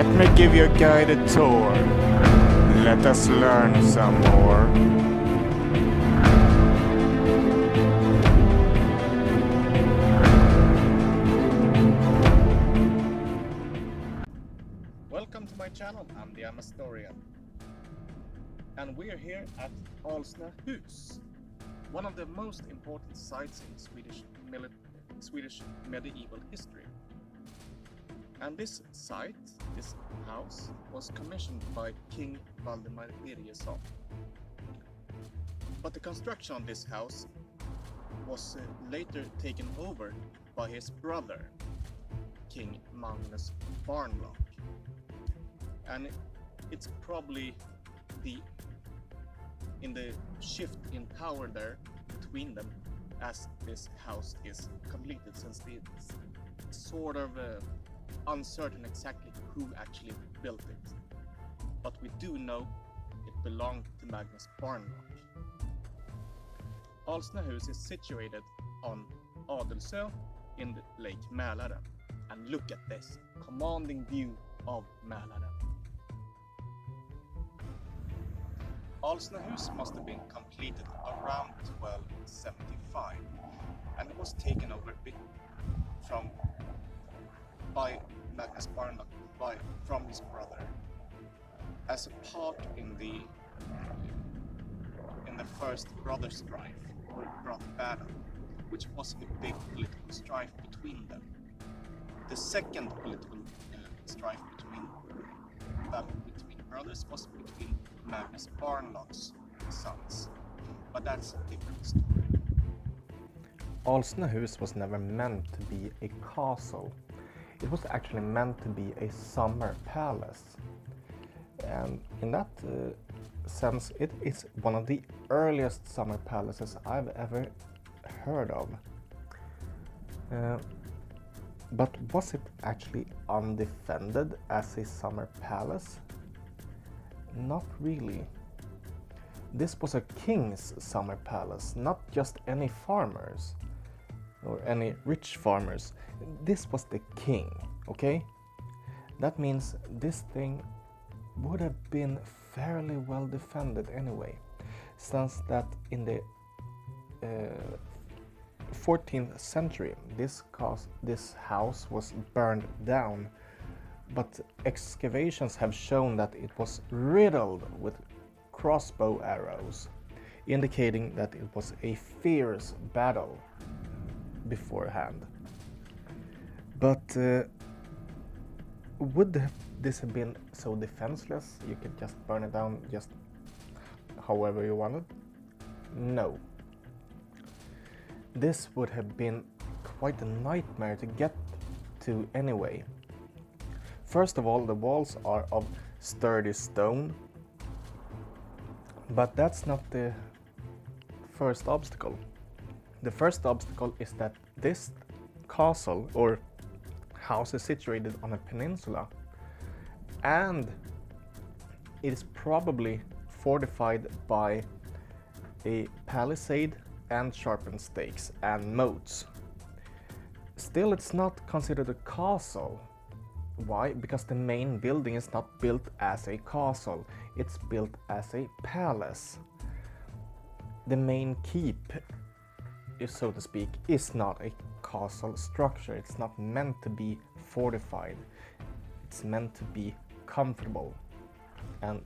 Let me give you a guided tour. Let us learn some more. Welcome to my channel, I'm the Amastorian. And we're here at Alsnu hus, one of the most important sites in Swedish medieval history. And this site, this house, was commissioned by King Valdemar Birgersson. But the construction of this house was later taken over by his brother, King Magnus Barnlock. And it's probably in the shift in power there between them as this house is completed, since it's sort of uncertain exactly who actually built it. But we do know it belonged to Magnus Barnlock. Alsnu hus is situated on Adelsö in the Lake Mälaren. And look at this commanding view of Mälaren. Alsnu hus must have been completed around 1275, and it was taken over by Magnus Barnlock from his brother as a part in the first brother strife or brother battle, which was a big political strife between them. The second political strife between brothers was between Magnus Barnlock's sons, but that's a different story. Alsnu hus was never meant to be a castle. It was actually meant to be a summer palace. And in that sense, it is one of the earliest summer palaces I've ever heard of. But was it actually undefended as a summer palace? Not really. This was a king's summer palace, not just any farmers or any rich farmers. This was the king, okay? That means this thing would have been fairly well defended anyway, since that in the 14th century this house was burned down, but excavations have shown that it was riddled with crossbow arrows, indicating that it was a fierce battle beforehand. But would this have been so defenseless you could just burn it down just however you wanted? No. This would have been quite a nightmare to get to anyway. First of all, the walls are of sturdy stone, but that's not the first obstacle. The first obstacle is that this castle or house is situated on a peninsula, and it is probably fortified by a palisade and sharpened stakes and moats. Still, it's not considered a castle. Why? Because the main building is not built as a castle, it's built as a palace. The main keep, so to speak, is not a castle structure. It's not meant to be fortified. It's meant to be comfortable and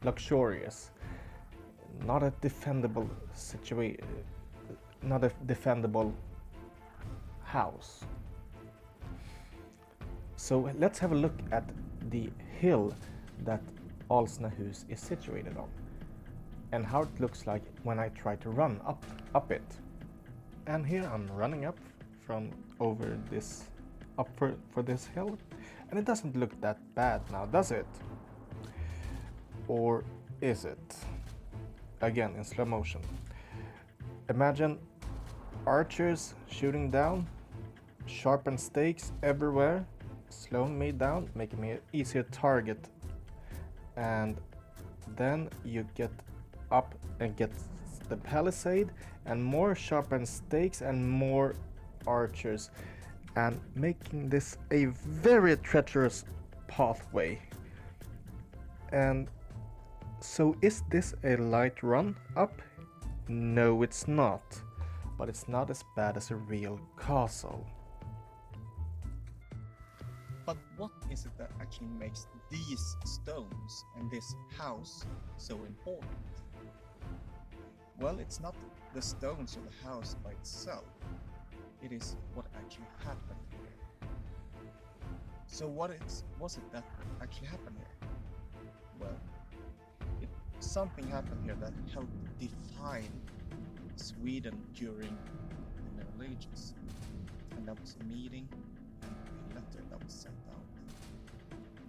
luxurious. Not a defendable situation, not a defendable house. So let's have a look at the hill that Alsnu hus is situated on, and how it looks like when I try to run up it. And here I'm running up from over this, up for this hill, and it doesn't look that bad now, does it? Or is it? Again in slow motion. Imagine archers shooting down, sharpened stakes everywhere, slowing me down, making me an easier target, and then you get up and get the palisade and more sharpened stakes and more archers, and making this a very treacherous pathway. And so is this a light run up? No, it's not. But it's not as bad as a real castle. But what is it that actually makes these stones and this house so important? Well, it's not the stones or the house by itself. It is what actually happened here. So what was it that actually happened here? Well, something happened here that helped define Sweden during the Middle Ages. And that was a meeting and a letter that was sent out.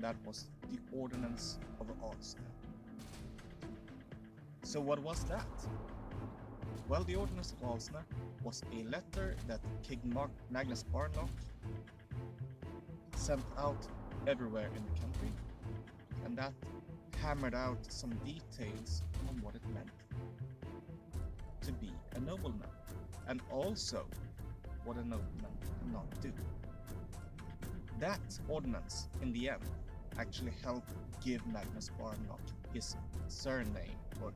That was the Ordinance of Alsnu. So what was that? Well, the Ordinance of Alsnu was a letter that King Magnus Barnlock sent out everywhere in the country, and that hammered out some details on what it meant to be a nobleman, and also what a nobleman cannot do. That ordinance, in the end, actually helped give Magnus Barnlock his surname, or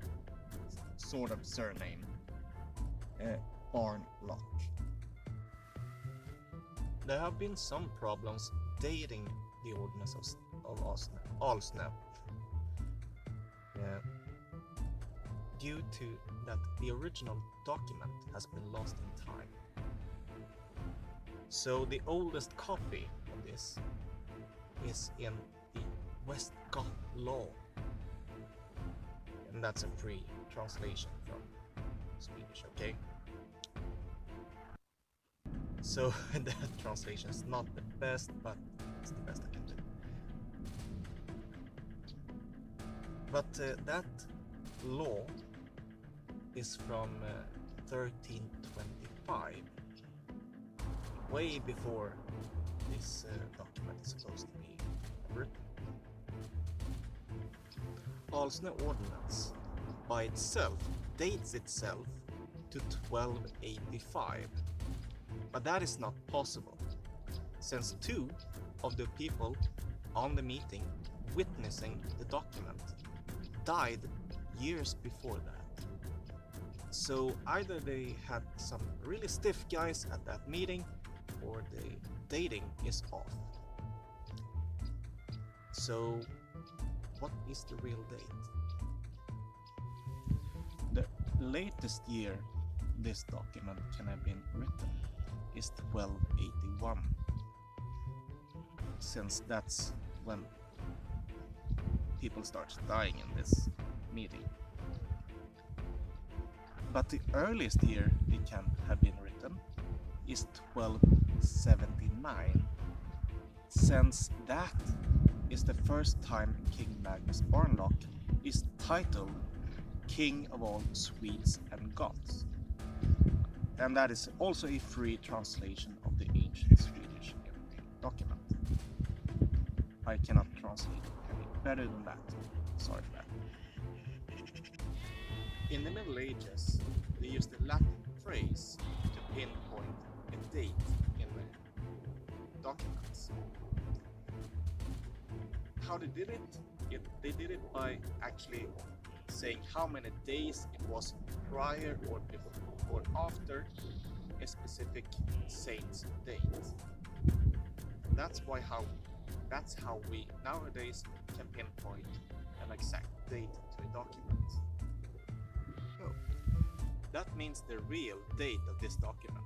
sort of surname, Barnlock. There have been some problems dating the Ordinance of Alsnu. Due to that the original document has been lost in time. So the oldest copy of this is in the Westgott Law, and that's a free translation from Swedish, okay? So that translation is not the best, but it's the best I can do. But that law is from 1325, way before this document is supposed to be written. Alsnu Ordinance by itself dates itself to 1285, but that is not possible, since two of the people on the meeting witnessing the document died years before that. So either they had some really stiff guys at that meeting, or the dating is off. So what is the real date? The latest year this document can have been written is 1281, since that's when people start dying in this meeting. But the earliest year it can have been written is 1279, since that is the first time King Magnus Barnlock is titled King of all Swedes and Goths. And that is also a free translation of the ancient Swedish in the document. I cannot translate it any better than that. Sorry for that. In the Middle Ages, they used a Latin phrase to pinpoint a date in the documents. How they did it? They did it by actually saying how many days it was prior or before or after a specific saint's date. That's how we nowadays can pinpoint an exact date to a document. So that means the real date of this document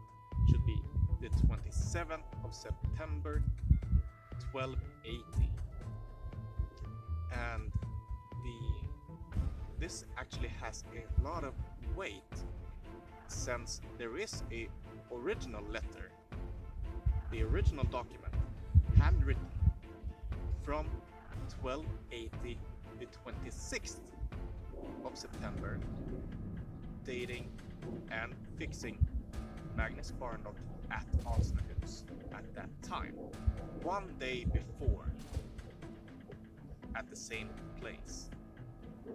should be the 27th of September 1280. And this actually has a lot of weight, since there is a original letter, the original document, handwritten from 1280, the 26th of September, dating and fixing Magnus Barnlock at Alsnu at that time, one day before, at the same place.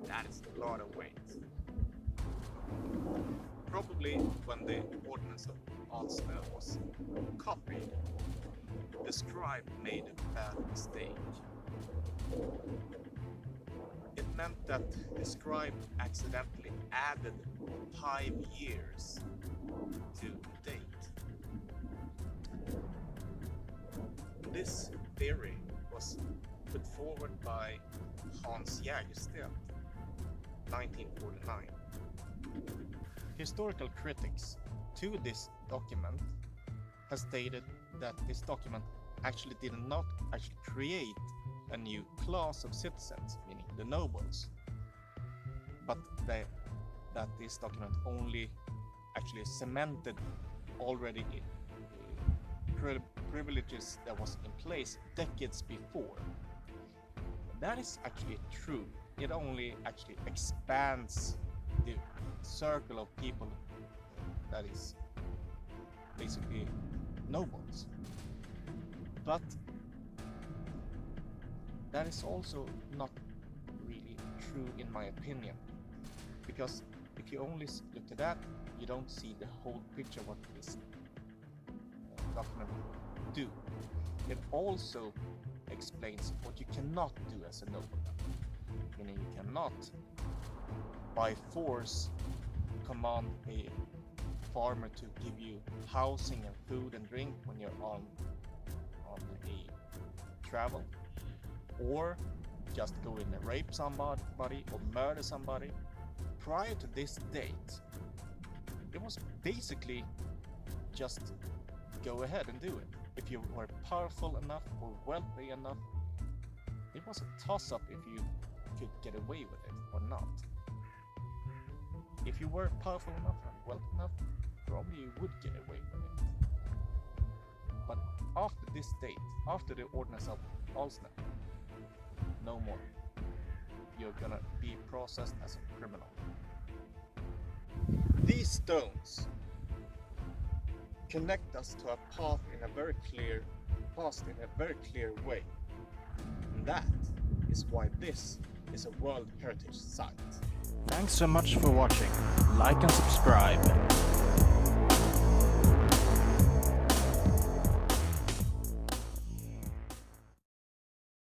That is a lot of weight. Probably when the Ordinance of Alsnu was copied, the scribe made a bad mistake, document that the scribe accidentally added 5 years to date. This theory was put forward by Hans Jägersten, 1949. Historical critics to this document has stated that this document actually did not actually create a new class of citizens, meaning the nobles, but that this document only actually cemented already privileges that was in place decades before. That is actually true. It only actually expands the circle of people that is basically nobles. But that is also not really true in my opinion, because if you only look at that, you don't see the whole picture what this document do. It also explains what you cannot do as a nobleman, meaning you cannot by force command a farmer to give you housing and food and drink when you're on a travel, or just go in and rape somebody or murder somebody. Prior to this date, it was basically just go ahead and do it. If you were powerful enough or wealthy enough, it was a toss-up if you could get away with it or not. If you were powerful enough and wealthy enough, probably you would get away with it. But after this date, after the Ordinance of Alsnu, no more. You're gonna be processed as a criminal. These stones connect us to a path in a very clear way. And that is why this is a World Heritage Site. Thanks so much for watching. Like and subscribe.